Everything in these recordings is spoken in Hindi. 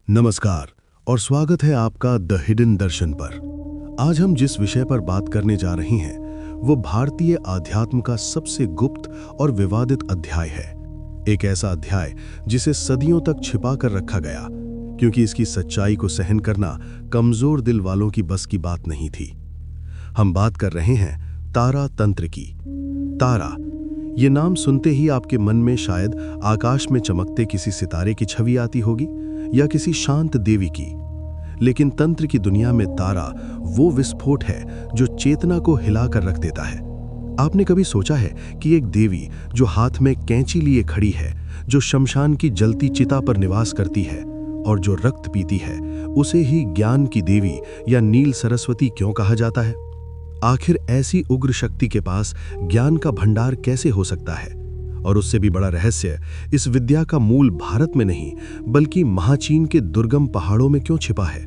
नमस्कार और स्वागत है आपका द हिडन दर्शन पर। आज हम जिस विषय पर बात करने जा रहे हैं वो भारतीय आध्यात्म का सबसे गुप्त और विवादित अध्याय है। एक ऐसा अध्याय जिसे सदियों तक छिपा कर रखा गया क्योंकि इसकी सच्चाई को सहन करना कमजोर दिल वालों की बस की बात नहीं थी। हम बात कर रहे हैं तारा तंत्र की। तारा, ये नाम सुनते ही आपके मन में शायद आकाश में चमकते किसी सितारे की छवि आती होगी या किसी शांत देवी की। लेकिन तंत्र की दुनिया में तारा वो विस्फोट है जो चेतना को हिला कर रख देता है। आपने कभी सोचा है कि एक देवी जो हाथ में कैंची लिए खड़ी है, जो शमशान की जलती चिता पर निवास करती है और जो रक्त पीती है, उसे ही ज्ञान की देवी या नील सरस्वती क्यों कहा जाता है? आखिर ऐसी उग्र शक्ति के पास ज्ञान का भंडार कैसे हो सकता है? और उससे भी बड़ा रहस्य, इस विद्या का मूल भारत में नहीं बल्कि महाचीन के दुर्गम पहाड़ों में क्यों छिपा है?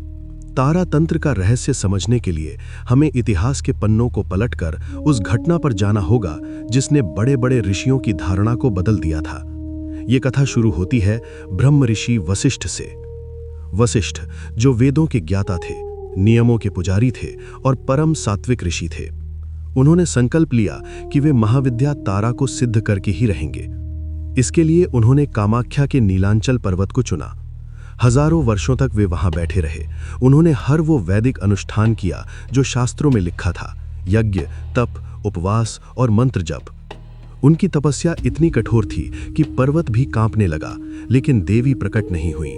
तारा तंत्र का रहस्य समझने के लिए हमें इतिहास के पन्नों को पलटकर उस घटना पर जाना होगा जिसने बड़े बड़े ऋषियों की धारणा को बदल दिया था। ये कथा शुरू होती है ब्रह्म ऋषि वशिष्ठ से। वशिष्ठ जो वेदों के ज्ञाता थे, नियमों के पुजारी थे और परम सात्विक ऋषि थे। उन्होंने संकल्प लिया कि वे महाविद्या तारा को सिद्ध करके ही रहेंगे। इसके लिए उन्होंने कामाख्या के नीलांचल पर्वत को चुना। हजारों वर्षों तक वे वहां बैठे रहे। उन्होंने हर वो वैदिक अनुष्ठान किया जो शास्त्रों में लिखा था, यज्ञ, तप, उपवास और मंत्र जप। उनकी तपस्या इतनी कठोर थी कि पर्वत भी कांपने लगा, लेकिन देवी प्रकट नहीं हुई।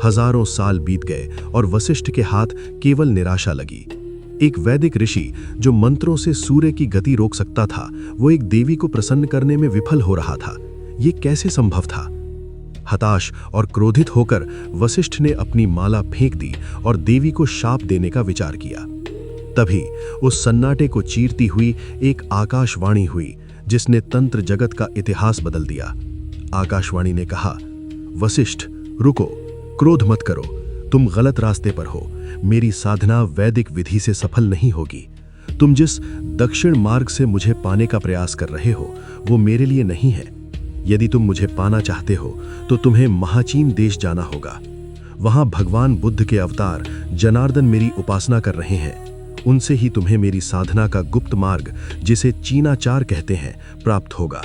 हजारों साल बीत गए और वशिष्ठ के हाथ केवल निराशा लगी। एक वैदिक ऋषि जो मंत्रों से सूर्य की गति रोक सकता था, वो एक देवी को प्रसन्न करने में विफल हो रहा था। ये कैसे संभव था? हताश और क्रोधित होकर वशिष्ठ ने अपनी माला फेंक दी और देवी को शाप देने का विचार किया। तभी उस सन्नाटे को चीरती हुई एक आकाशवाणी हुई जिसने तंत्र जगत का इतिहास बदल दिया। आकाशवाणी ने कहा, वशिष्ठ रुको, क्रोध मत करो, तुम गलत रास्ते पर हो। मेरी साधना वैदिक विधि से सफल नहीं होगी। तुम जिस दक्षिण मार्ग से मुझे पाने का प्रयास कर रहे हो वो मेरे लिए नहीं है। यदि तुम मुझे पाना चाहते हो तो तुम्हें महाचीन देश जाना होगा। वहां भगवान बुद्ध के अवतार जनार्दन मेरी उपासना कर रहे हैं। उनसे ही तुम्हें मेरी साधना का गुप्त मार्ग, जिसे चीनाचार कहते हैं, प्राप्त होगा।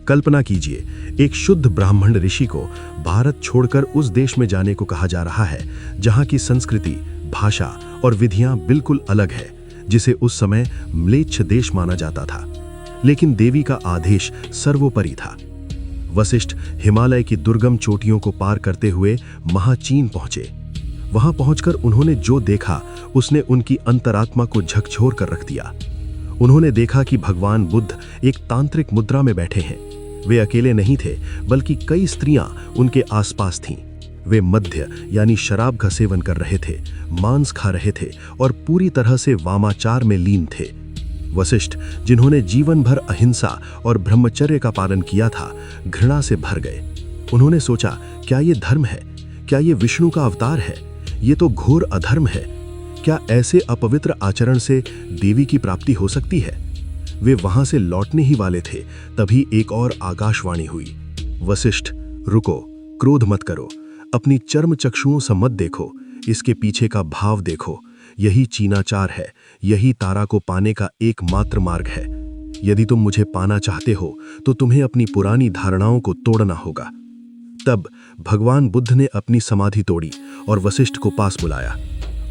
कल्पना कीजिए, एक शुद्ध ब्राह्मण ऋषि को भारत छोड़कर उस देश में जाने को कहा जा रहा है जहां की संस्कृति, भाषा और विधियां बिल्कुल अलग है, जिसे उस समय म्लेच्छ देश माना जाता था। लेकिन देवी का आदेश सर्वोपरि था। वशिष्ठ हिमालय की दुर्गम चोटियों को पार करते हुए महाचीन पहुंचे। वहां पहुंचकर उन्होंने जो देखा उसने उनकी अंतरात्मा को झकझोर कर रख दिया। उन्होंने देखा कि भगवान बुद्ध एक तांत्रिक मुद्रा में बैठे हैं। वे अकेले नहीं थे बल्कि कई स्त्रियां उनके आसपास थीं। वे मद्य यानी शराब का सेवन कर रहे थे, मांस खा रहे थे और पूरी तरह से वामाचार में लीन थे। वशिष्ठ, जिन्होंने जीवन भर अहिंसा और ब्रह्मचर्य का पालन किया था, घृणा से भर गए। उन्होंने सोचा, क्या ये धर्म है? क्या ये विष्णु का अवतार है? ये तो घोर अधर्म है। क्या ऐसे अपवित्र आचरण से देवी की प्राप्ति हो सकती है? वे वहां से लौटने ही वाले थे, तभी एक और आकाशवाणी हुई, वशिष्ठ रुको, क्रोध मत करो, अपनी चर्म चक्षुओं से मत देखो, इसके पीछे का भाव देखो। यही चीनाचार है, यही तारा को पाने का एकमात्र मार्ग है। यदि तुम मुझे पाना चाहते हो तो तुम्हें अपनी पुरानी धारणाओं को तोड़ना होगा। तब भगवान बुद्ध ने अपनी समाधि तोड़ी और वशिष्ठ को पास बुलाया।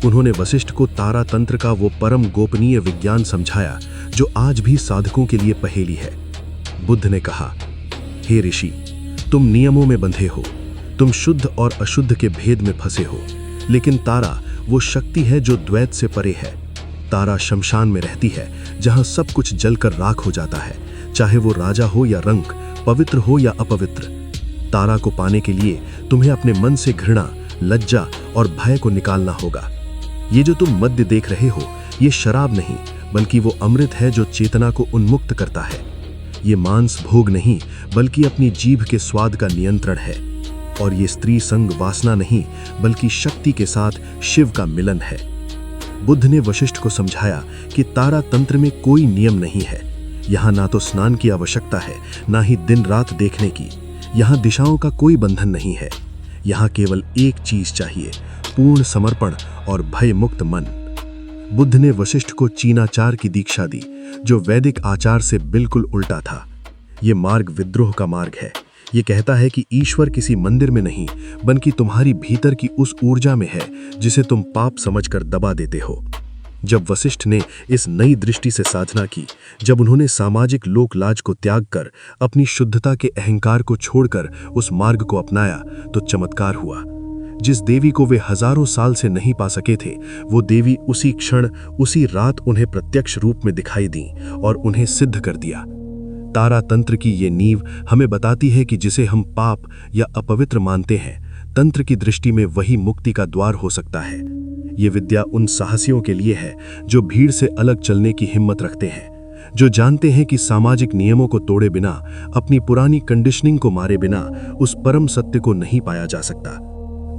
उन्होंने वशिष्ठ को तारा तंत्र का वो परम गोपनीय विज्ञान समझाया जो आज भी साधकों के लिए पहेली है। बुद्ध ने कहा, हे ऋषि, तुम नियमों में बंधे हो, तुम शुद्ध और अशुद्ध के भेद में फंसे हो, लेकिन तारा वो शक्ति है जो द्वैत से परे है। तारा शमशान में रहती है जहां सब कुछ जलकर राख हो जाता है, चाहे वो राजा हो या रंक, पवित्र हो या अपवित्र। तारा को पाने के लिए तुम्हें अपने मन से घृणा, लज्जा और भय को निकालना होगा। ये जो तुम मद्य देख रहे हो, ये शराब नहीं बल्कि वो अमृत है जो चेतना को उन्मुक्त करता है। ये मांस भोग नहीं बल्कि अपनी जीभ के स्वाद का नियंत्रण है। और ये स्त्री संग वासना नहीं बल्कि शक्ति के साथ शिव का मिलन है। बुद्ध ने वशिष्ठ को समझाया कि तारा तंत्र में कोई नियम नहीं है। यहाँ ना तो स्नान की आवश्यकता है, ना ही दिन रात देखने की। यहाँ दिशाओं का कोई बंधन नहीं है। यहाँ केवल एक चीज चाहिए, पूर्ण समर्पण और भय मुक्त मन। बुद्ध ने वशिष्ठ को चीनाचार की दीक्षा दी, जो वैदिक आचार से बिल्कुल उल्टा था। ये मार्ग विद्रोह का मार्ग है। ये कहता है कि ईश्वर किसी मंदिर में नहीं, बल्कि तुम्हारी भीतर की उस ऊर्जा में है जिसे तुम पाप समझकर दबा देते हो। जब वशिष्ठ ने इस नई दृष्टि से साधना की, जब उन्होंने सामाजिक लोक लाज को त्याग कर अपनी शुद्धता के अहंकार को छोड़कर उस मार्ग को अपनाया, तो चमत्कार हुआ। जिस देवी को वे हजारों साल से नहीं पा सके थे, वो देवी उसी क्षण, उसी रात उन्हें प्रत्यक्ष रूप में दिखाई दी और उन्हें सिद्ध कर दिया। तारा तंत्र की ये नींव हमें बताती है कि जिसे हम पाप या अपवित्र मानते हैं, तंत्र की दृष्टि में वही मुक्ति का द्वार हो सकता है। ये विद्या उन साहसियों के लिए है जो भीड़ से अलग चलने की हिम्मत रखते हैं, जो जानते हैं कि सामाजिक नियमों को तोड़े बिना, अपनी पुरानी कंडीशनिंग को मारे बिना उस परम सत्य को नहीं पाया जा सकता।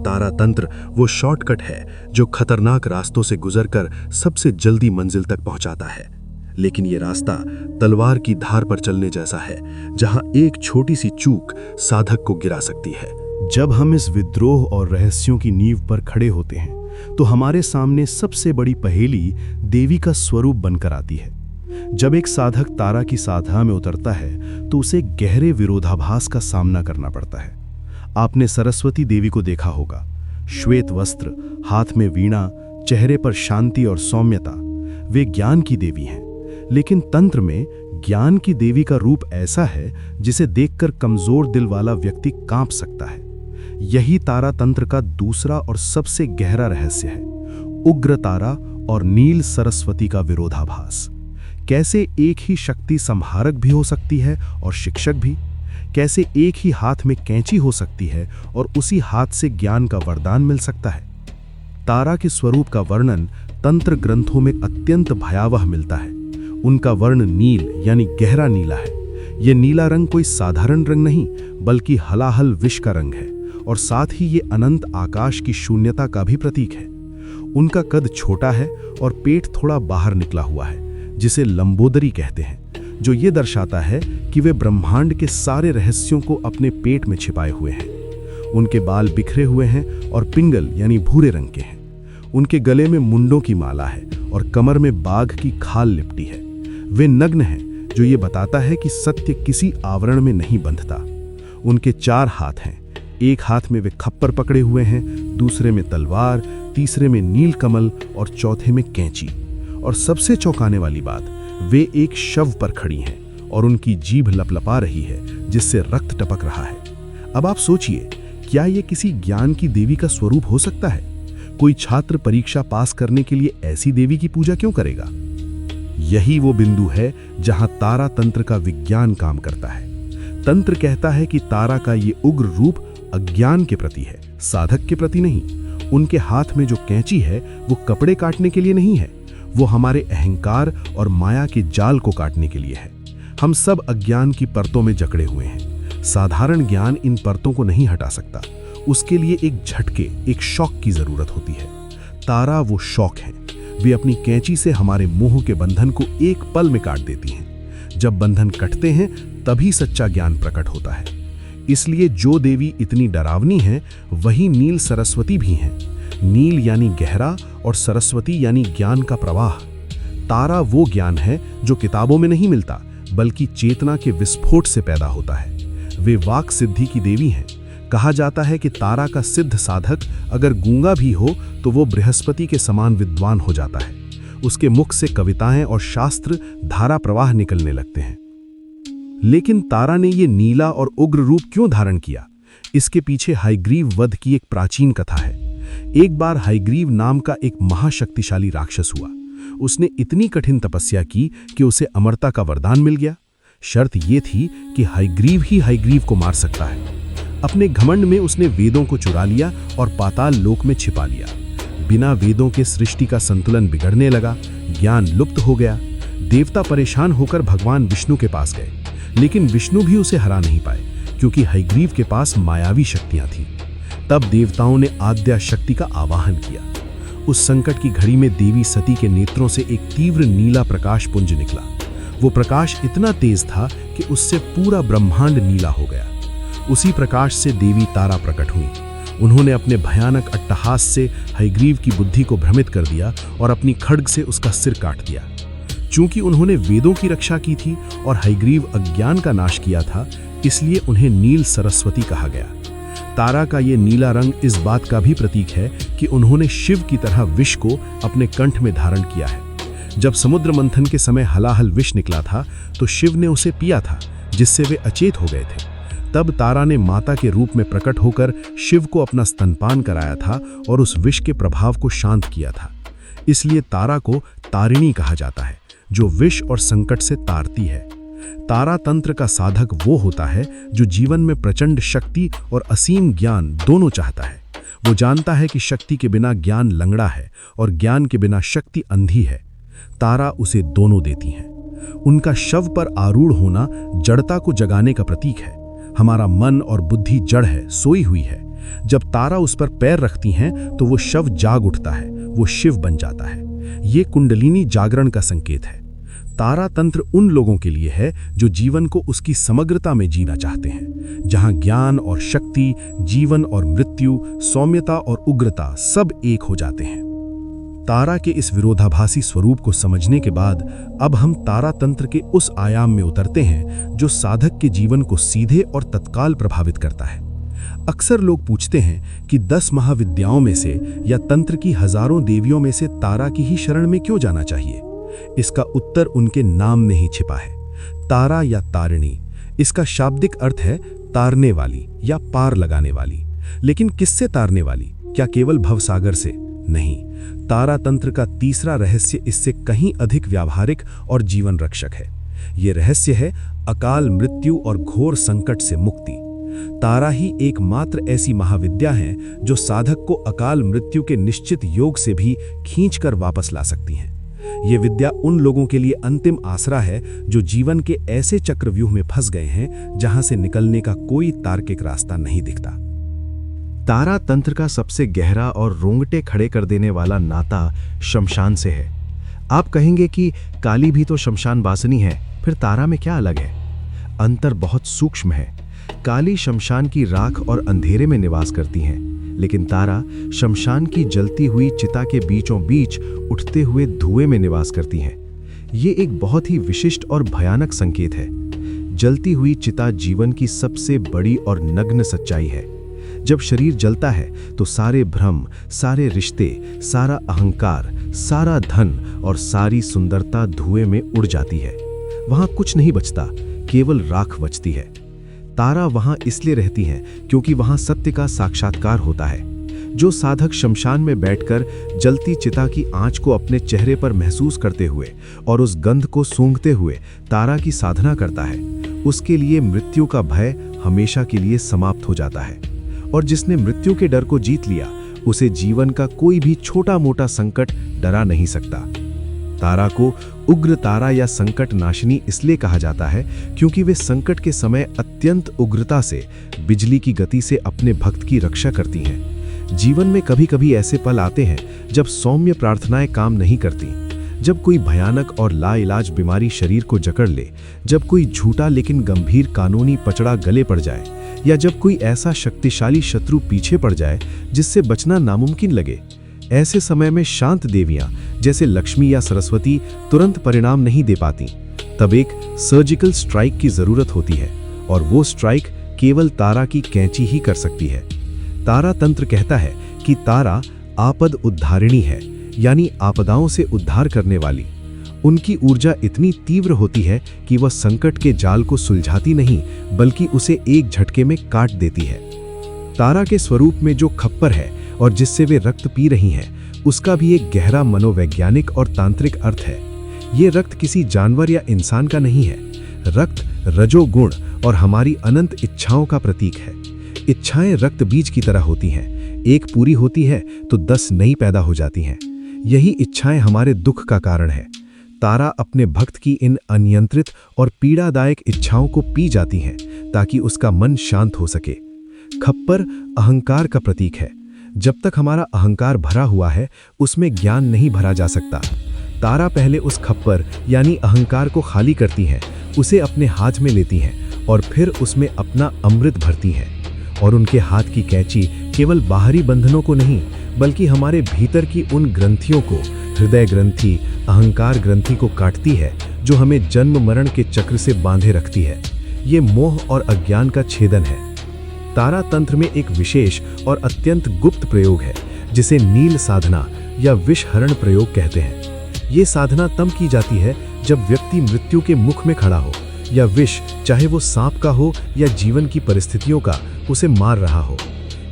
तारा तंत्र वो शॉर्टकट है जो खतरनाक रास्तों से गुजरकर सबसे जल्दी मंजिल तक पहुंचाता है। लेकिन ये रास्ता तलवार की धार पर चलने जैसा है, जहां एक छोटी सी चूक साधक को गिरा सकती है। जब हम इस विद्रोह और रहस्यों की नींव पर खड़े होते हैं, तो हमारे सामने सबसे बड़ी पहेली देवी का स्वरूप बनकर आती है। जब एक साधक तारा की साधना में उतरता है, तो उसे गहरे विरोधाभास का सामना करना पड़ता है। आपने सरस्वती देवी को देखा होगा, श्वेत वस्त्र, हाथ में वीणा, चेहरे पर शांति और सौम्यता। वे ज्ञान की देवी हैं। लेकिन तंत्र में ज्ञान की देवी का रूप ऐसा है जिसे देखकर कमजोर दिल वाला व्यक्ति कांप सकता है। यही तारा तंत्र का दूसरा और सबसे गहरा रहस्य है, उग्र तारा और नील सरस्वती का विरोधाभास। कैसे एक ही शक्ति संहारक भी हो सकती है और शिक्षक भी? कैसे एक ही हाथ में कैंची हो सकती है और उसी हाथ से ज्ञान का वरदान मिल सकता है? तारा के स्वरूप का वर्णन तंत्र ग्रंथों में अत्यंत भयावह मिलता है। उनका वर्ण नील यानी गहरा नीला है। यह नीला रंग कोई साधारण रंग नहीं, बल्कि हलाहल विष का रंग है, और साथ ही ये अनंत आकाश की शून्यता का भी प्रतीक है। उनका कद छोटा है और पेट थोड़ा बाहर निकला हुआ है, जिसे लंबोदरी कहते हैं, जो ये दर्शाता है कि वे ब्रह्मांड के सारे रहस्यों को अपने पेट में छिपाए हुए हैं। उनके बाल बिखरे हुए हैं और पिंगल यानी भूरे रंग के हैं। उनके गले में मुंडों की माला है और कमर में बाघ की खाल लिपटी है। वे नग्न हैं, जो ये बताता है कि सत्य किसी आवरण में नहीं बंधता। उनके 4 हाथ हैं। एक हाथ में वे खप्पर पकड़े हुए हैं, दूसरे में तलवार, तीसरे में नील कमल और चौथे में कैंची। और सबसे चौंकाने वाली बात, वे एक शव पर खड़ी हैं और उनकी जीभ लपलपा रही है, जिससे रक्त टपक रहा है। अब आप सोचिए, क्या ये किसी ज्ञान की देवी का स्वरूप हो सकता है? कोई छात्र परीक्षा पास करने के लिए ऐसी देवी की पूजा क्यों करेगा? यही वो बिंदु है जहां तारा तंत्र का विज्ञान काम करता है। तंत्र कहता है कि तारा का ये उग्र रूप अज्ञान के प्रति है, साधक के प्रति नहीं। उनके हाथ में जो कैंची है, वो कपड़े काटने के लिए नहीं है, वो हमारे अहंकार और माया के जाल को काटने के लिए है। हम सब अज्ञान की परतों में जकड़े हुए हैं। साधारण ज्ञान इन परतों को नहीं हटा सकता। उसके लिए एक झटके, एक शॉक की जरूरत होती है। तारा वो शॉक है। वे अपनी कैंची से हमारे मोह के बंधन को एक पल में काट देती हैं। जब बंधन कटते हैं, तभी सच्चा ज्ञान प्रकट होता है। इसलिए जो देवी इतनी डरावनी है, वही नील सरस्वती भी हैं। नील यानी गहरा और सरस्वती यानी ज्ञान का प्रवाह। तारा वो ज्ञान है जो किताबों में नहीं मिलता, बल्कि चेतना के विस्फोट से पैदा होता है। वे वाक सिद्धि की देवी हैं। कहा जाता है कि तारा का सिद्ध साधक अगर गूंगा भी हो, तो वो बृहस्पति के समान विद्वान हो जाता है। उसके मुख से कविताएं और शास्त्र धारा प्रवाह निकलने लगते हैं। लेकिन तारा ने ये नीला और उग्र रूप क्यों धारण किया? इसके पीछे हयग्रीव वध की एक प्राचीन कथा है। एक बार हयग्रीव नाम का एक महाशक्तिशाली राक्षस हुआ। उसने इतनी कठिन तपस्या की कि उसे अमरता का वरदान मिल गया। शर्त यह थी कि हयग्रीव ही हयग्रीव को मार सकता है। अपने घमंड में उसने वेदों को चुरा लिया और पाताल लोक में छिपा लिया। बिना वेदों के सृष्टि का संतुलन बिगड़ने लगा, ज्ञान लुप्त हो गया। देवता परेशान होकर भगवान विष्णु के पास गए, लेकिन विष्णु भी उसे हरा नहीं पाए, क्योंकि हयग्रीव के पास मायावी शक्तियां थीं। तब देवताओं ने आद्या शक्ति का आवाहन किया। उस संकट की घड़ी में देवी सती के नेत्रों से एक तीव्र नीला प्रकाश पुंज निकला। वो प्रकाश इतना तेज था कि उससे पूरा ब्रह्मांड नीला हो गया। उसी प्रकाश से देवी तारा प्रकट हुई। उन्होंने अपने भयानक अट्टहास से हयग्रीव की बुद्धि को भ्रमित कर दिया और अपनी खड्ग से उसका सिर काट दिया। चूंकि उन्होंने वेदों की रक्षा की थी और हयग्रीव अज्ञान का नाश किया था, इसलिए उन्हें नील सरस्वती कहा गया। तारा का ये नीला रंग इस बात का भी प्रतीक है कि उन्होंने शिव की तरह विष को अपने कंठ में धारण किया है। जब समुद्र मंथन के समय हलाहल विष निकला था तो शिव ने उसे पिया था, जिससे वे अचेत हो गए थे। तब तारा ने माता के रूप में प्रकट होकर शिव को अपना स्तनपान कराया था और उस विष के प्रभाव को शांत किया था। इसलिए तारा को तारिणी कहा जाता है, जो विष और संकट से तारती है। तारा तंत्र का साधक वो होता है जो जीवन में प्रचंड शक्ति और असीम ज्ञान दोनों चाहता है। वो जानता है कि शक्ति के बिना ज्ञान लंगड़ा है और ज्ञान के बिना शक्ति अंधी है। तारा उसे दोनों देती हैं। उनका शव पर आरूढ़ होना जड़ता को जगाने का प्रतीक है। हमारा मन और बुद्धि जड़ है, सोई हुई है। जब तारा उस पर पैर रखती हैं तो वो शव जाग उठता है, वो शिव बन जाता है। ये कुंडलिनी जागरण का संकेत है। तारा तंत्र उन लोगों के लिए है जो जीवन को उसकी समग्रता में जीना चाहते हैं, जहां ज्ञान और शक्ति, जीवन और मृत्यु, सौम्यता और उग्रता सब एक हो जाते हैं। तारा के इस विरोधाभासी स्वरूप को समझने के बाद अब हम तारा तंत्र के उस आयाम में उतरते हैं जो साधक के जीवन को सीधे और तत्काल प्रभावित करता है। अक्सर लोग पूछते हैं कि 10 महाविद्याओं में से या तंत्र की हजारों देवियों में से तारा की ही शरण में क्यों जाना चाहिए। इसका उत्तर उनके नाम में ही छिपा है। तारा या तारिणी, इसका शाब्दिक अर्थ है तारने वाली या पार लगाने वाली। लेकिन किससे तारने वाली? क्या केवल भवसागर से? नहीं। तारा तंत्र का तीसरा रहस्य इससे कहीं अधिक व्यावहारिक और जीवन रक्षक है। यह रहस्य है अकाल मृत्यु और घोर संकट से मुक्ति। तारा ही एकमात्र ऐसी महाविद्या है जो साधक को अकाल मृत्यु के निश्चित योग से भी खींचकर वापस ला सकती है। ये विद्या उन लोगों के लिए अंतिम आसरा है जो जीवन के ऐसे चक्रव्यूह में फंस गए हैं जहां से निकलने का कोई तार्किक रास्ता नहीं दिखता। तारा तंत्र का सबसे गहरा और रोंगटे खड़े कर देने वाला नाता शमशान से है। आप कहेंगे कि काली भी तो शमशान वासिनी है, फिर तारा में क्या अलग है? अंतर बहुत सूक्ष्म है। काली शमशान की राख और अंधेरे में निवास करती हैं, लेकिन तारा शमशान की जलती हुई चिता के बीचों बीच उठते हुए धुएं में निवास करती हैं। ये एक बहुत ही विशिष्ट और भयानक संकेत है। जलती हुई चिता जीवन की सबसे बड़ी और नग्न सच्चाई है। जब शरीर जलता है तो सारे भ्रम, सारे रिश्ते, सारा अहंकार, सारा धन और सारी सुंदरता धुएं में उड़ जाती है। वहां कुछ नहीं बचता, केवल राख बचती है। तारा वहां इसलिए रहती हैं क्योंकि वहां सत्य का साक्षात्कार होता है। जो साधक शमशान में बैठकर जलती चिता की आंच को अपने चेहरे पर महसूस करते हुए और उस गंध को सूंघते हुए तारा की साधना करता है, उसके लिए मृत्यु का भय हमेशा के लिए समाप्त हो जाता है। और जिसने मृत्यु के डर को जीत लिया, उसे जीवन का कोई भी छोटा मोटा संकट डरा नहीं सकता। तारा को उग्र तारा या संकट नाशिनी इसलिए कहा जाता है क्योंकि वे संकट के समय अत्यंत उग्रता से, बिजली की गति से अपने भक्त की रक्षा करती हैं। जीवन में कभी कभी ऐसे पल आते हैं जब सौम्य प्रार्थनाएं काम नहीं करती, जब कोई भयानक और लाइलाज बीमारी शरीर को जकड़ ले, जब कोई झूठा लेकिन गंभीर कानूनी पचड़ा गले पड़ जाए, या जब कोई ऐसा शक्तिशाली शत्रु पीछे पड़ जाए जिससे बचना नामुमकिन लगे। ऐसे समय में शांत देवियां जैसे लक्ष्मी या सरस्वती तुरंत परिणाम नहीं दे पाती। तब एक सर्जिकल स्ट्राइक की जरूरत होती है, और वो स्ट्राइक केवल तारा की कैंची ही कर सकती है। तारा तंत्र कहता है कि तारा आपद उद्धारिणी है, यानी आपदाओं से उद्धार करने वाली। उनकी ऊर्जा इतनी तीव्र होती है कि वह संकट के जाल को सुलझाती नहीं, बल्कि उसे एक झटके में काट देती है। तारा के स्वरूप में जो खप्पर है और जिससे वे रक्त पी रही हैं, उसका भी एक गहरा मनोवैज्ञानिक और तांत्रिक अर्थ है। ये रक्त किसी जानवर या इंसान का नहीं है। रक्त रजोगुण और हमारी अनंत इच्छाओं का प्रतीक है। इच्छाएं रक्त बीज की तरह होती हैं। एक पूरी होती है तो 10 नई पैदा हो जाती हैं। यही इच्छाएं हमारे दुख का कारण है। तारा अपने भक्त की इन अनियंत्रित और पीड़ादायक इच्छाओं को पी जाती हैं ताकि उसका मन शांत हो सके। खप्पर अहंकार का प्रतीक है। जब तक हमारा अहंकार भरा हुआ है, उसमें ज्ञान नहीं भरा जा सकता। तारा पहले उस खप्पर यानी अहंकार को खाली करती हैं, उसे अपने हाथ में लेती हैं और फिर उसमें अपना अमृत भरती हैं। और उनके हाथ की कैंची केवल बाहरी बंधनों को नहीं, बल्कि हमारे भीतर की उन ग्रंथियों को, हृदय ग्रंथि, अहंकार ग्रंथि को काटती है जो हमें जन्म मरण के चक्र से बांधे रखती है। ये मोह और अज्ञान का छेदन है। तारा तंत्र में एक विशेष और अत्यंत गुप्त प्रयोग है जिसे नील साधना या विषहरण प्रयोग कहते हैं। ये साधना तब की जाती है जब व्यक्ति मृत्यु के मुख में खड़ा हो या विष, चाहे वो सांप का हो या जीवन की परिस्थितियों का, उसे मार रहा हो।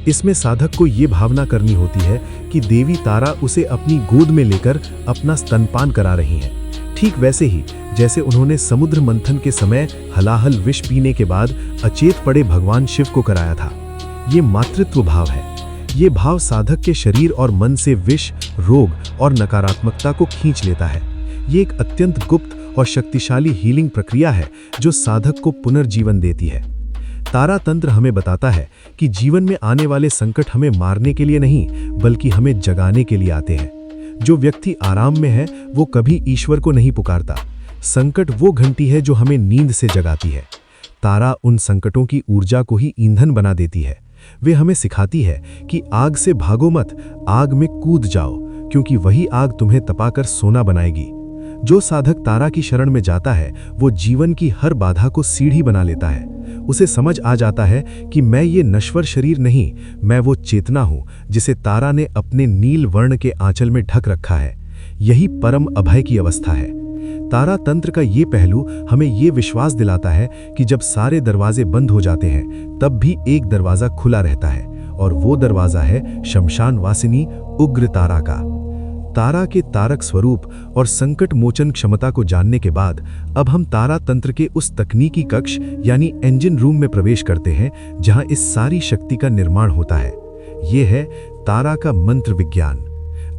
इसमें साधक को ये भावना करनी होती है कि देवी तारा उसे अपनी गोद में लेकर अपना स्तनपान करा रही हैं, ठीक वैसे ही जैसे उन्होंने समुद्र मंथन के समय हलाहल विष पीने के बाद अचेत पड़े भगवान शिव को कराया था। ये मातृत्व भाव है। ये भाव साधक के शरीर और मन से विष, रोग और नकारात्मकता को खींच लेता है। ये एक अत्यंत गुप्त और शक्तिशाली हीलिंग प्रक्रिया है जो साधक को पुनर्जीवन देती है। तारा तंत्र हमें बताता है कि जीवन में आने वाले संकट हमें मारने के लिए नहीं, बल्कि हमें जगाने के लिए आते हैं। जो व्यक्ति आराम में है वो कभी ईश्वर को नहीं पुकारता। संकट वो घंटी है जो हमें नींद से जगाती है। तारा उन संकटों की ऊर्जा को ही ईंधन बना देती है। वे हमें सिखाती है कि आग से भागो मत, आग में कूद जाओ, क्योंकि वही आग तुम्हें तपाकर सोना बनाएगी। जो साधक तारा की शरण में जाता है वो जीवन की हर बाधा को सीढ़ी बना लेता है। उसे समझ आ जाता है कि मैं ये नश्वर शरीर नहीं, मैं वो चेतना हूँ जिसे तारा ने अपने नील वर्ण के आंचल में ढक रखा है। यही परम अभय की अवस्था है। तारा तंत्र का ये पहलू हमें ये विश्वास दिलाता है कि जब सारे दरवाजे बंद हो जाते हैं तब भी एक दरवाजा खुला रहता है, और वो दरवाजा है शमशान वासिनी उग्र तारा का। तारा के तारक स्वरूप और संकट मोचन क्षमता को जानने के बाद अब हम तारा तंत्र के उस तकनीकी कक्ष यानी इंजन रूम में प्रवेश करते हैं जहां इस सारी शक्ति का निर्माण होता है। यह है तारा का मंत्र विज्ञान।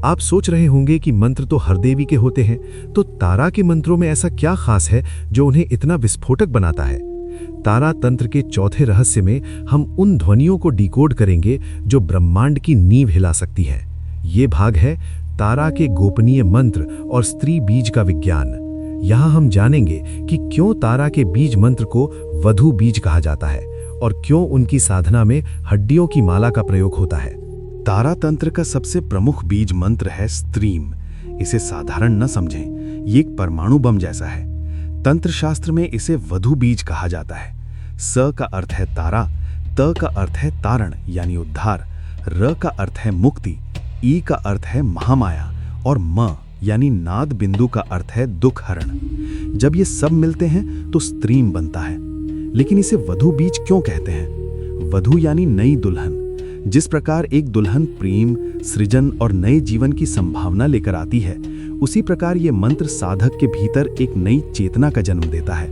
आप सोच रहे होंगे कि मंत्र तो हर देवी के होते हैं, तो तारा के मंत्रों में ऐसा क्या खास है जो उन्हें इतना विस्फोटक बनाता है? तारा तंत्र के चौथे रहस्य में हम उन ध्वनियों को डिकोड करेंगे जो ब्रह्मांड की नींव हिला सकती है। ये भाग है तारा के गोपनीय मंत्र और स्त्री बीज का विज्ञान। यहाँ हम जानेंगे कि क्यों तारा के बीज मंत्र को वधू बीज कहा जाता है और क्यों उनकी साधना में हड्डियों की माला का प्रयोग होता है। तारा तंत्र का सबसे प्रमुख बीज मंत्र है स्त्रीम। इसे साधारण न समझें, ये एक परमाणु बम जैसा है। तंत्र शास्त्र में इसे वधू बीज कहा जाता है। स का अर्थ है तारा, त का अर्थ है तारण यानी उद्धार, र का अर्थ है मुक्ति, ई का अर्थ है महामाया और म यानी नाद बिंदु का अर्थ है दुख हरण। जब ये सब मिलते हैं तो स्त्रीम बनता है। लेकिन इसे वधू बीज क्यों कहते हैं? वधू यानी नई दुल्हन। जिस प्रकार एक दुल्हन प्रेम, सृजन और नए जीवन की संभावना लेकर आती है, उसी प्रकार ये मंत्र साधक के भीतर एक नई चेतना का जन्म देता है।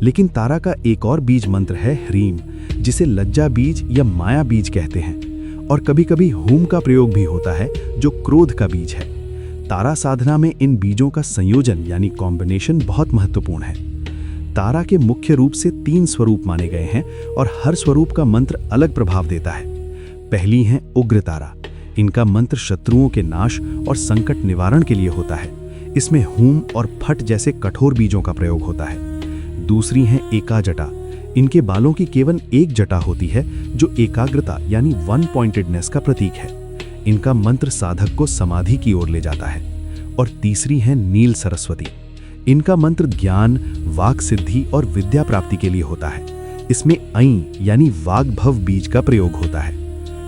लेकिन तारा का एक और बीज मंत्र है ह्रीम, जिसे लज्जा बीज या माया बीज कहते हैं, और कभी कभी हूम का प्रयोग भी होता है जो क्रोध का बीज है। तारा साधना में इन बीजों का संयोजन यानी कॉम्बिनेशन बहुत महत्वपूर्ण है। तारा के मुख्य रूप से 3 स्वरूप माने गए हैं और हर स्वरूप का मंत्र अलग प्रभाव देता है। पहली है उग्र तारा। इनका मंत्र शत्रुओं के नाश और संकट निवारण के लिए होता है। इसमें हूम और फट जैसे कठोर बीजों का प्रयोग होता है। दूसरी है एका जटा। इनके बालों की केवल एक जटा होती है जो एकाग्रता यानी वन पॉइंटेडनेस का प्रतीक है। इनका मंत्र साधक को समाधि की ओर ले जाता है। और तीसरी है नील सरस्वती। इनका मंत्र ज्ञान, वाक सिद्धि और विद्या प्राप्ति के लिए होता है। इसमें ऐं यानी वाग्भव बीज का प्रयोग होता है।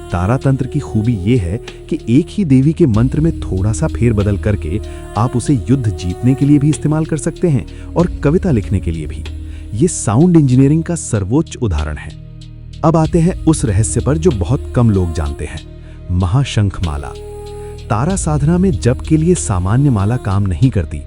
तारा तंत्र की खूबी यह है कि एक ही देवी के मंत्र में थोड़ा सा फेरबदल करके आप उसे युद्ध जीतने के लिए भी इस्तेमाल कर सकते हैं और कविता लिखने के लिए भी। ये साउंड इंजीनियरिंग का सर्वोच्च उदाहरण है। अब आते हैं उस रहस्य पर जो बहुत कम लोग जानते हैं, महाशंख माला। तारा साधना में जप के लिए सामान्य माला काम नहीं करती।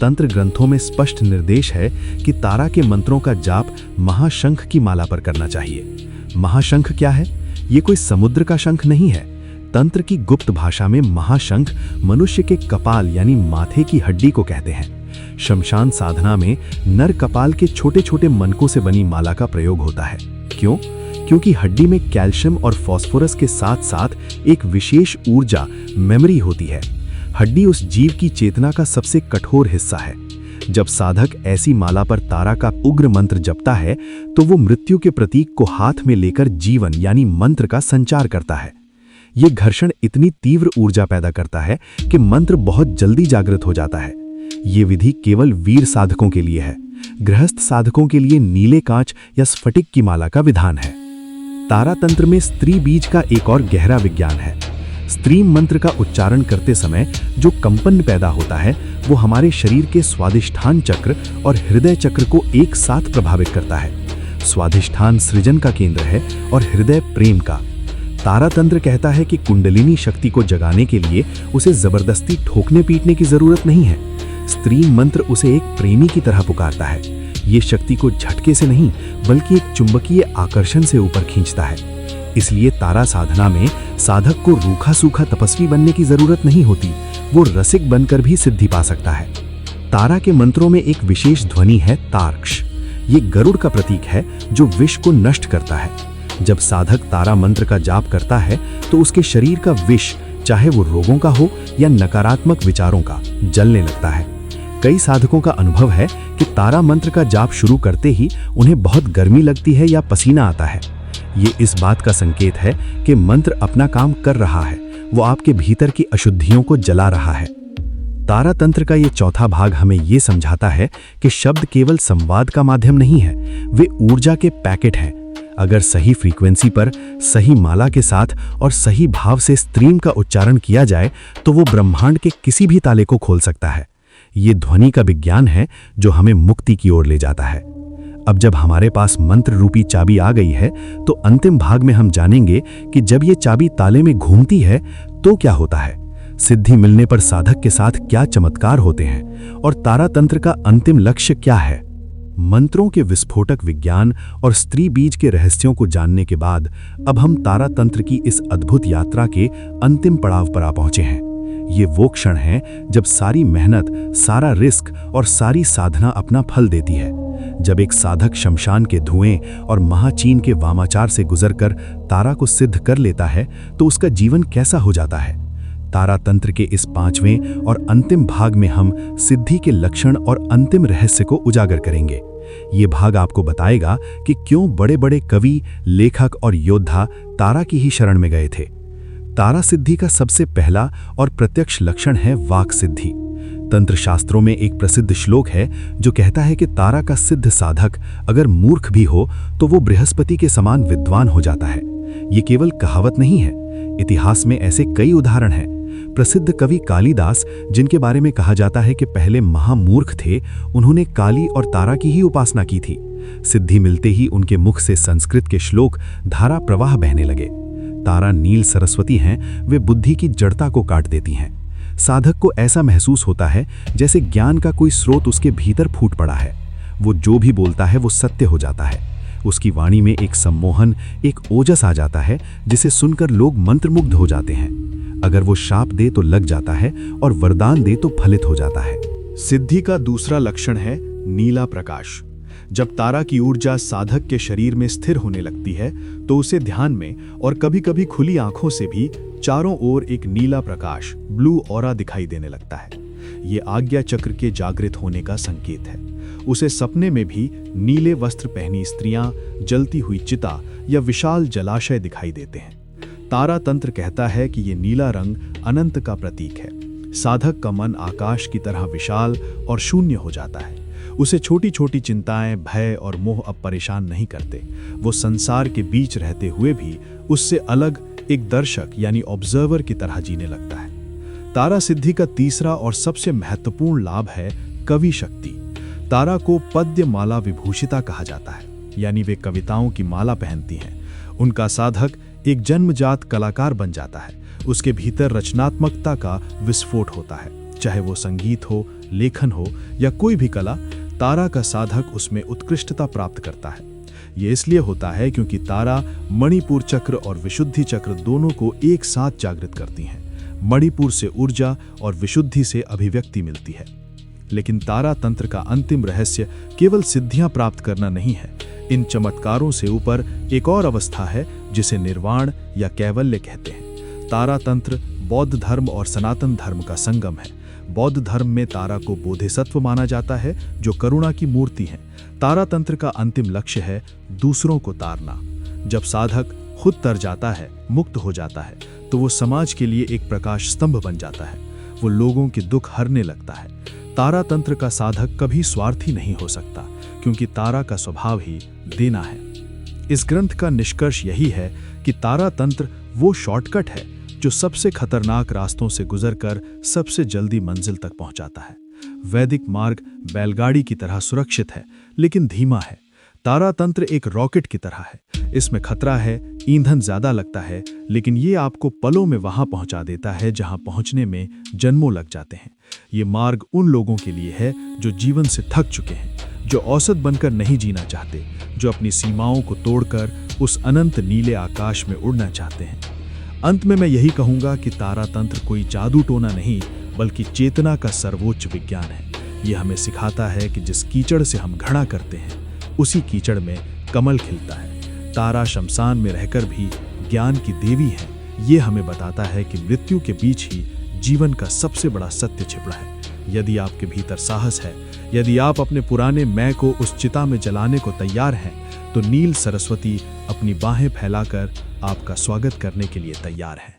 तंत्र ग्रंथों में स्पष्ट निर्देश है कि तारा के मंत्रों का जाप महाशंख की माला पर करना चाहिए। महाशंख क्या है? ये कोई समुद्र का शंख नहीं है। तंत्र की गुप्त भाषा में महाशंख मनुष्य के कपाल यानी माथे की हड्डी को कहते हैं। शमशान साधना में नर कपाल के छोटे छोटे मनकों से बनी माला का प्रयोग होता है। क्यों? क्योंकि हड्डी में कैल्शियम और फास्फोरस के साथ साथ एक विशेष ऊर्जा मेमोरी होती है। हड्डी उस जीव की चेतना का सबसे कठोर हिस्सा है। जब साधक ऐसी माला पर तारा का उग्र मंत्र जपता है तो वो मृत्यु के प्रतीक को हाथ में लेकर जीवन यानी मंत्र का संचार करता है। ये घर्षण इतनी तीव्र ऊर्जा पैदा करता है कि मंत्र बहुत जल्दी जागृत हो जाता है। ये विधि केवल वीर साधकों के लिए है। गृहस्थ साधकों के लिए नीले कांच या स्फटिक की माला का विधान है। तारा तंत्र में स्त्री बीज का एक और गहरा विज्ञान है। स्त्री मंत्र का उच्चारण करते समय जो कंपन पैदा होता है वो हमारे शरीर के स्वादिष्ठान चक्र और हृदय चक्र को एक साथ प्रभावित करता है। स्वादिष्ठान सृजन का केंद्र है और हृदय प्रेम का। तारा तंत्र कहता है कि कुंडलिनी शक्ति को जगाने के लिए उसे जबरदस्ती ठोकने पीटने की जरूरत नहीं है। स्त्री मंत्र उसे एक प्रेमी की तरह पुकारता है। ये शक्ति को झटके से नहीं बल्कि एक चुंबकीय आकर्षण से ऊपर खींचता है। इसलिए तारा साधना में साधक को रूखा सूखा तपस्वी बनने की जरूरत नहीं होती, वो रसिक बनकर भी सिद्धि पा सकता है। तारा के मंत्रों में एक विशेष ध्वनि है तार्क्ष। ये गरुड़ का प्रतीक है जो विष को नष्ट करता है। जब साधक तारा मंत्र का जाप करता है तो उसके शरीर का विष, चाहे वो रोगों का हो या नकारात्मक विचारों का, जलने लगता है। कई साधकों का अनुभव है कि तारा मंत्र का जाप शुरू करते ही उन्हें बहुत गर्मी लगती है या पसीना आता है। ये इस बात का संकेत है कि मंत्र अपना काम कर रहा है, वो आपके भीतर की अशुद्धियों को जला रहा है। तारा तंत्र का ये चौथा भाग हमें ये समझाता है कि शब्द केवल संवाद का माध्यम नहीं है, वे ऊर्जा के पैकेट हैं। अगर सही फ्रीक्वेंसी पर, सही माला के साथ और सही भाव से स्त्रीम का उच्चारण किया जाए तो वो ब्रह्मांड के किसी भी ताले को खोल सकता है। ये ध्वनि का विज्ञान है जो हमें मुक्ति की ओर ले जाता है। अब जब हमारे पास मंत्र रूपी चाबी आ गई है तो अंतिम भाग में हम जानेंगे कि जब ये चाबी ताले में घूमती है तो क्या होता है, सिद्धि मिलने पर साधक के साथ क्या चमत्कार होते हैं और तारा तंत्र का अंतिम लक्ष्य क्या है। मंत्रों के विस्फोटक विज्ञान और स्त्री बीज के रहस्यों को जानने के बाद अब हम तारा तंत्र की इस अद्भुत यात्रा के अंतिम पड़ाव पर आ पहुंचे हैं। ये वो क्षण है जब सारी मेहनत, सारा रिस्क और सारी साधना अपना फल देती है। जब एक साधक शमशान के धुएं और महाचीन के वामाचार से गुजरकर तारा को सिद्ध कर लेता है तो उसका जीवन कैसा हो जाता है। तारा तंत्र के इस 5वें और अंतिम भाग में हम सिद्धि के लक्षण और अंतिम रहस्य को उजागर करेंगे। ये भाग आपको बताएगा कि क्यों बड़े बड़े कवि, लेखक और योद्धा तारा की ही शरण में गए थे। तारा सिद्धि का सबसे पहला और प्रत्यक्ष लक्षण है वाक सिद्धि। तंत्र शास्त्रों में एक प्रसिद्ध श्लोक है जो कहता है कि तारा का सिद्ध साधक अगर मूर्ख भी हो तो वो बृहस्पति के समान विद्वान हो जाता है। ये केवल कहावत नहीं है, इतिहास में ऐसे कई उदाहरण हैं। प्रसिद्ध कवि कालिदास, जिनके बारे में कहा जाता है कि पहले महामूर्ख थे, उन्होंने काली और तारा की ही उपासना की थी। सिद्धि मिलते ही उनके मुख से संस्कृत के श्लोक धारा प्रवाह बहने लगे। तारा नील सरस्वती हैं, वे बुद्धि की जड़ता को काट देती हैं। साधक को ऐसा महसूस होता है जैसे ज्ञान का कोई स्रोत उसके भीतर फूट पड़ा है। वो जो भी बोलता है वो सत्य हो जाता है। उसकी वाणी में एक सम्मोहन, एक ओजस आ जाता है जिसे सुनकर लोग मंत्रमुग्ध हो जाते हैं। अगर वो शाप दे तो लग जाता है और वरदान दे तो फलित हो जाता है। सिद्धि का दूसरा लक्षण है नीला प्रकाश। जब तारा की ऊर्जा साधक के शरीर में स्थिर होने लगती है तो उसे ध्यान में और कभी-कभी खुली आंखों से भी चारों ओर एक नीला प्रकाश, ब्लू ऑरा दिखाई देने लगता है। ये आज्ञा चक्र के जागृत होने का संकेत है। उसे सपने में भी नीले वस्त्र पहनी स्त्रियां, जलती हुई चिता या विशाल जलाशय दिखाई देते हैं। तारा तंत्र कहता है कि ये नीला रंग अनंत का प्रतीक है। साधक का मन आकाश की तरह विशाल और शून्य हो जाता है। उसे छोटी छोटी चिंताएं, भय और मोह अब परेशान नहीं करते। वो संसार के बीच रहते हुए भी उससे अलग एक दर्शक यानी ऑब्जर्वर की तरह जीने लगता है। तारा सिद्धि का तीसरा और सबसे महत्वपूर्ण लाभ है कवि शक्ति। तारा को पद्य माला विभूषिता कहा जाता है, यानी वे कविताओं की माला पहनती हैं। उनका साधक एक जन्मजात कलाकार बन जाता है। उसके भीतर रचनात्मकता का विस्फोट होता है। चाहे वो संगीत हो, लेखन हो या कोई भी कला, तारा का साधक उसमें उत्कृष्टता प्राप्त करता है। ये इसलिए होता है क्योंकि तारा मणिपुर चक्र और विशुद्धि चक्र दोनों को एक साथ जागृत करती हैं। मणिपुर से ऊर्जा और विशुद्धि से अभिव्यक्ति मिलती है। लेकिन तारा तंत्र का अंतिम रहस्य केवल सिद्धियां प्राप्त करना नहीं है। इन चमत्कारों से ऊपर एक और अवस्था है जिसे निर्वाण या कैवल्य कहते हैं। तारा तंत्र बौद्ध धर्म और सनातन धर्म का संगम है। बौद्ध धर्म में तारा को बोधिसत्व माना जाता है, जो करुणा की मूर्ति है। तारा तंत्र का अंतिम लक्ष्य है दूसरों को तारना। जब साधक खुद तर जाता है, मुक्त हो जाता है, तो वो समाज के लिए एक प्रकाश स्तंभ बन जाता है। वो लोगों के दुख हरने लगता है। तारा तंत्र का साधक कभी स्वार्थी नहीं हो सकता, क्योंकि तारा का स्वभाव ही देना है। इस ग्रंथ का निष्कर्ष यही है कि तारा तंत्र वो शॉर्टकट है जो सबसे खतरनाक रास्तों से गुजरकर सबसे जल्दी मंजिल तक पहुंचाता है। वैदिक मार्ग बैलगाड़ी की तरह सुरक्षित है, लेकिन धीमा है। तारा तंत्र एक रॉकेट की तरह है। इसमें खतरा है, ईंधन ज्यादा लगता है, लेकिन ये आपको पलों में वहां पहुंचा देता है जहां पहुंचने में जन्मों लग जाते हैं। ये मार्ग उन लोगों के लिए है जो जीवन से थक चुके हैं, जो औसत बनकर नहीं जीना चाहते, जो अपनी सीमाओं को तोड़कर उस अनंत नीले आकाश में उड़ना चाहते हैं। अंत में मैं यही कहूंगा कि तारा तंत्र कोई जादू टोना नहीं, बल्कि चेतना का सर्वोच्च विज्ञान है। ये हमें सिखाता है कि जिस कीचड़ से हम घृणा करते हैं, उसी कीचड़ में कमल खिलता है। तारा शमशान में रहकर भी ज्ञान की देवी है। ये हमें बताता है कि मृत्यु के बीच ही जीवन का सबसे बड़ा सत्य छिपा है। यदि आपके भीतर साहस है, यदि आप अपने पुराने मैं को उस चिता में जलाने को तैयार हैं, तो नील सरस्वती अपनी बाहें फैलाकर आपका स्वागत करने के लिए तैयार है।